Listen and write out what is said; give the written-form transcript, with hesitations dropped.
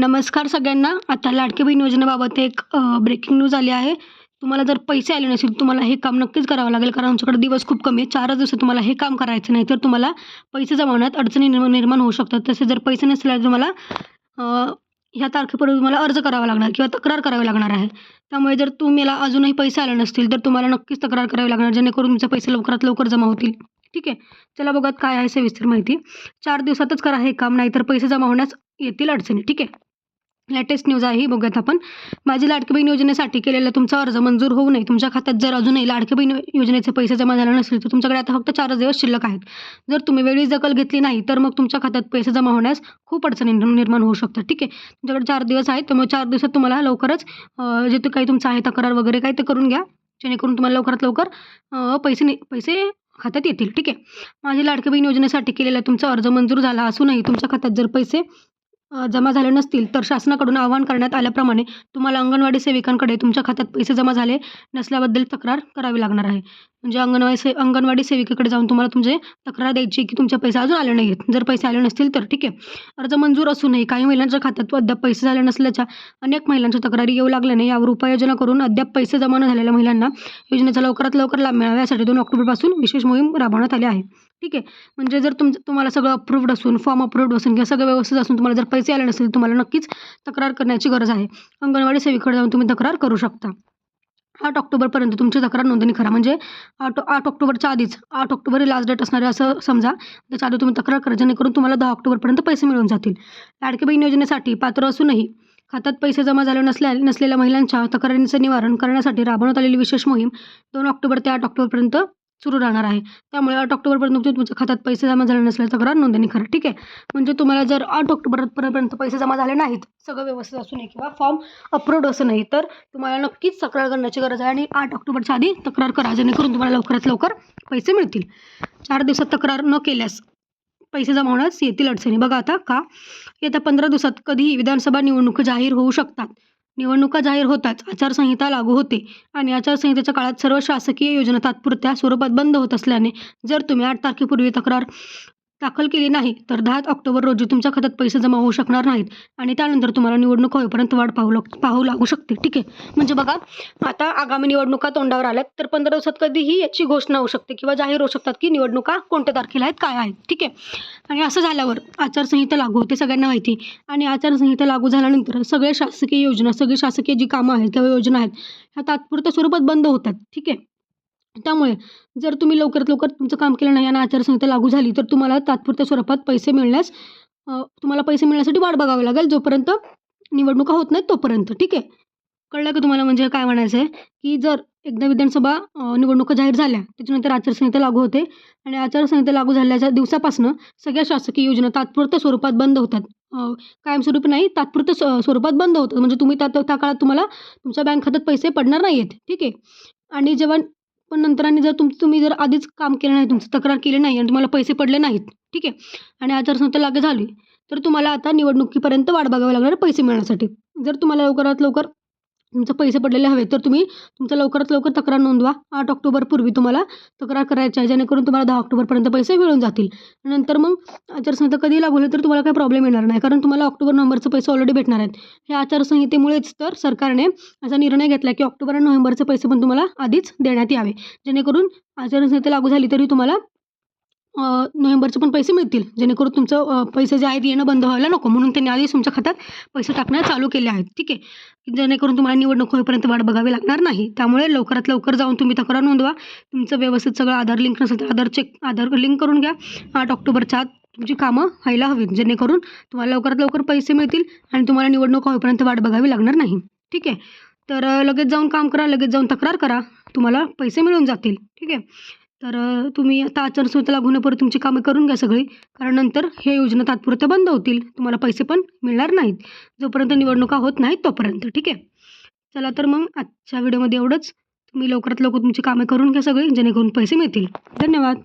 नमस्कार सगळ्यांना. आता लाडकी बहीण योजनेबाबत एक ब्रेकिंग न्यूज आली आहे. तुम्हाला जर पैसे आले नसेल, तुम्हाला हे काम नक्कीच करावं लागेल, कारण आमच्याकडे दिवस खूप कमी आहे. 4च दिवसात तुम्हाला हे काम करायचं नाही, तर तुम्हाला पैसे जमा होण्यात अडचणी निर्माण होऊ शकतात. तसे जर पैसे नसले तर तुम्हाला ह्या तारखेपर्यंत तुम्हाला अर्ज करावा लागणार किंवा तक्रार करावी लागणार आहे. त्यामुळे जर तुम्हाला अजूनही पैसे आले नसतील, तर तुम्हाला नक्कीच तक्रार करावी लागणार, जेणेकरून तुमचे पैसे लवकरात लवकर जमा होतील. ठीक आहे. चला बघूयात काय आहे सविस्तर माहिती. 4 दिवसातच करा हे काम, नाहीतर पैसे जमा होण्यास येतील अडचणी. ठीक आहे. लेटेस्ट न्यूज आहे ही बघूयात आपण. माझी लाडकी बहीण योजनेसाठी केलेला तुमचा अर्ज मंजूर होऊ नये. तुमच्या खात्यात जर अजूनही लाडकी बहीण योजनेचे पैसे जमा झाले नसतील, तर तुमच्याकडे आता फक्त 4 दिवस शिल्लक आहेत. जर तुम्ही वेळीच दखल घेतली नाही, तर मग तुमच्या खात्यात पैसे जमा होण्यास खूप अडचणी निर्माण होऊ शकतात. ठीक आहे. तुमच्याकडे 4 दिवस आहेत, त्यामुळे 4 दिवसात तुम्हाला लवकरच जे ते काही तुमचं आहे तक्रार वगैरे काही ते करून घ्या, जेणेकरून तुम्हाला लवकरात लवकर पैसे खात्यात येतील. ठीक आहे. माझी लाडकी बहीण योजनेसाठी केलेला तुमचा अर्ज मंजूर झाला असूनही तुमच्या खात्यात जर पैसे जमा झाले नसतील, तर शासनाकडून आवाहन करण्यात आल्याप्रमाणे तुम्हाला अंगणवाडी सेविकांकडे तुमच्या खात्यात पैसे जमा झाले नसल्याबद्दल तक्रार करावी लागणार आहे. म्हणजे अंगणवाडी सेविकेकडे जाऊन तुम्हाला तुमचे तक्रार द्यायची की तुमचे पैसे अजून आले नाही आहेत. जर पैसे आले नसतील तर. ठीक आहे. अर्ज मंजूर असूनही काही महिलांच्या खात्यात अद्याप पैसे झाले नसल्याच्या अनेक महिलांच्या तक्रारी येऊ लागल्याने यावर उपाययोजना करून अद्याप पैसे जमा न झालेल्या महिलांना योजनेचा लवकरात लवकर लाभ मिळावा यासाठी 2 ऑक्टोबरपासून विशेष मोहीम राबवण्यात आली आहे. ठीक आहे. म्हणजे जर तुम्हाला सगळं अप्रूव्ड असून, फॉर्म अप्रूव्ड असून किंवा सगळं व्यवस्थित असून तुम्हाला जर पैसे आले नसतील, तुम्हाला नक्कीच तक्रार करण्याची गरज आहे. अंगणवाडी सेविकेकडे जाऊन तुम्ही तक्रार करू शकता. 8 ऑक्टोबरपर्यंत तुमची तक्रार नोंदणी करा. म्हणजे 8 ऑक्टोबरच्या आधीच, 8 ऑक्टोबर ही लास्ट डेट असणार आहे असं समजा. त्याच्या आधी तुम्ही तक्रार करा, जेणेकरून तुम्हाला 10 ऑक्टोबरपर्यंत पैसे मिळून जातील. लाडकी बहीण योजनेसाठी पात्र असूनही खात्यात पैसे जमा झाले नसलेल्या महिलांच्या तक्रारींचे निवारण करण्यासाठी राबवण्यात आलेली विशेष मोहीम 2 ऑक्टोबर ते 8 ऑक्टोबरपर्यंत सुरू राहणार आहे. त्यामुळे 8 ऑक्टोबरपर्यंत तुमच्या खात्यात पैसे जमा झाले नसल्यास तक्रार नोंदणी करा. ठीक आहे. म्हणजे तुम्हाला जर 8 ऑक्टोबरपर्यंत पैसे जमा झाले नाहीत, सगळं व्यवस्थित असूनही किंवा फॉर्म अप्रूव्ड असं नाही, तर तुम्हाला नक्कीच तक्रार करण्याची गरज आहे आणि 8 ऑक्टोबरच्या आधी तक्रार करा, जेणेकरून तुम्हाला लवकरात लवकर पैसे मिळतील. 4 दिवसात तक्रार न केल्यास पैसे जमा होण्यास येतील अडचणी. बघा आता का. येत्या 15 दिवसात कधीही विधानसभा निवडणुका जाहीर होऊ शकतात. निवडणुका जाहीर होताच आचारसंहिता लागू होते आणि आचारसंहितेच्या काळात सर्व शासकीय योजना तात्पुरत्या स्वरूपात बंद होत असल्याने जर तुम्ही 8 तारखेपूर्वी तक्रार दाखल केली नाही, तर 10 ऑक्टोबर रोजी तुमच्या खात्यात पैसे जमा होऊ शकणार नाहीत आणि त्यानंतर तुम्हाला निवडणूक होईपर्यंत वाट पाहू लागू शकते. ठीक आहे. म्हणजे बघा, आता आगामी निवडणुका तोंडावर आल्यात, तर 15 दिवसात कधीही याची घोषणा होऊ शकते किंवा जाहीर होऊ शकतात की निवडणुका कोणत्या तारखेला आहेत, काय आहेत. ठीक आहे. आणि असं झाल्यावर आचारसंहिता लागू होते, सगळ्यांना माहिती. आणि आचारसंहिता लागू झाल्यानंतर सगळ्या शासकीय योजना, सगळी शासकीय जी कामं आहेत किंवा योजना आहेत, ह्या तात्पुरत्या स्वरूपात बंद होतात. ठीक आहे. त्यामुळे जर तुम्ही लवकरात लवकर तुमचं काम केलं नाही आणि आचारसंहिता लागू झाली, तर तुम्हाला तात्पुरत्या स्वरूपात पैसे मिळण्यासाठी वाट बघावी लागेल, जोपर्यंत निवडणुका होत नाहीत तोपर्यंत. ठीक आहे. कळलं की तुम्हाला म्हणजे काय म्हणायचं आहे, की जर एकदा विधानसभा निवडणुका जाहीर झाल्या, त्याच्यानंतर आचारसंहिता लागू होते आणि आचारसंहिता लागू झाल्याच्या दिवसापासून सगळ्या शासकीय योजना तात्पुरत्या स्वरूपात बंद होतात. कायमस्वरूपी नाही, तात्पुरत्या स्वरूपात बंद होतात. म्हणजे तुम्ही त्या काळात तुम्हाला तुमच्या बँक खात्यात पैसे पडणार नाही आहेत. ठीक आहे. आणि जेव्हा पण नंतराने जर तुम्ही जर आधीच काम केलं नाही, तुमची तक्रार केली नाही आणि तुम्हाला पैसे पडले नाहीत, ठीक आहे, आणि आचारसंहिता लागू झाली, तर तुम्हाला आता निवडणुकीपर्यंत वाट बघावी लागणार पैसे मिळण्यासाठी. जर तुम्हाला लवकरात लवकर तुमचे पैसे पडलेले हवे, तर तुम्ही तुमचं लवकरात लवकर तक्रार नोंदवा. 8 ऑक्टोबरपूर्वी तुम्हाला तक्रार करायची आहे, जेणेकरून तुम्हाला 10 ऑक्टोबरपर्यंत पैसे मिळून जातील. नंतर मग आचारसंहिता कधी लागू होईल तर तुम्हाला काही प्रॉब्लेम येणार नाही, कारण तुम्हाला ऑक्टोबर नोव्हेंबरचे पैसे ऑलरेडी भेटणार आहेत. ह्या आचारसंहितेमुळेच तर सरकारने असा निर्णय घेतला की ऑक्टोबर आणि नोव्हेंबरचे पैसे पण तुम्हाला आधीच देण्यात यावे, जेणेकरून आचारसंहिता लागू झाली तरी तुम्हाला नोव्हेंबरचे पण पैसे मिळतील, जेणेकरून तुमचं पैसे जे आहेत येणं बंद व्हायला नको, म्हणून त्यांनी आधीच तुमच्या खात्यात पैसे टाकणं चालू केले आहेत. ठीक आहे. जेणेकरून तुम्हाला निवडणूक होईपर्यंत वाट बघावी लागणार नाही. त्यामुळे लवकरात लवकर जाऊन तुम्ही तक्रार नोंदवा. तुमचं व्यवस्थित सगळं आधार लिंक नसेल तर आधार लिंक करून घ्या. 8 ऑक्टोबरच्या आत तुमची कामं व्हायला हवीत, जेणेकरून तुम्हाला लवकरात लवकर पैसे मिळतील आणि तुम्हाला निवडणूक होईपर्यंत वाट बघावी लागणार नाही. ठीक आहे. तर लगेच जाऊन काम करा, लगेच जाऊन तक्रार करा, तुम्हाला पैसे मिळून जातील. ठीक आहे. तर तुम्ही आता आचारसंहिता लागू होण्यापूर्वी तुमची कामं करून घ्या सगळी, कारण नंतर हे योजना तात्पुरत्या बंद होतील, तुम्हाला पैसे पण मिळणार नाहीत जोपर्यंत निवडणुका होत नाहीत तोपर्यंत. ठीक आहे. चला तर मग आजच्या व्हिडिओमध्ये एवढंच. तुम्ही लवकरात लवकर तुमची कामं करून घ्या सगळी, जेणेकरून पैसे मिळतील. धन्यवाद.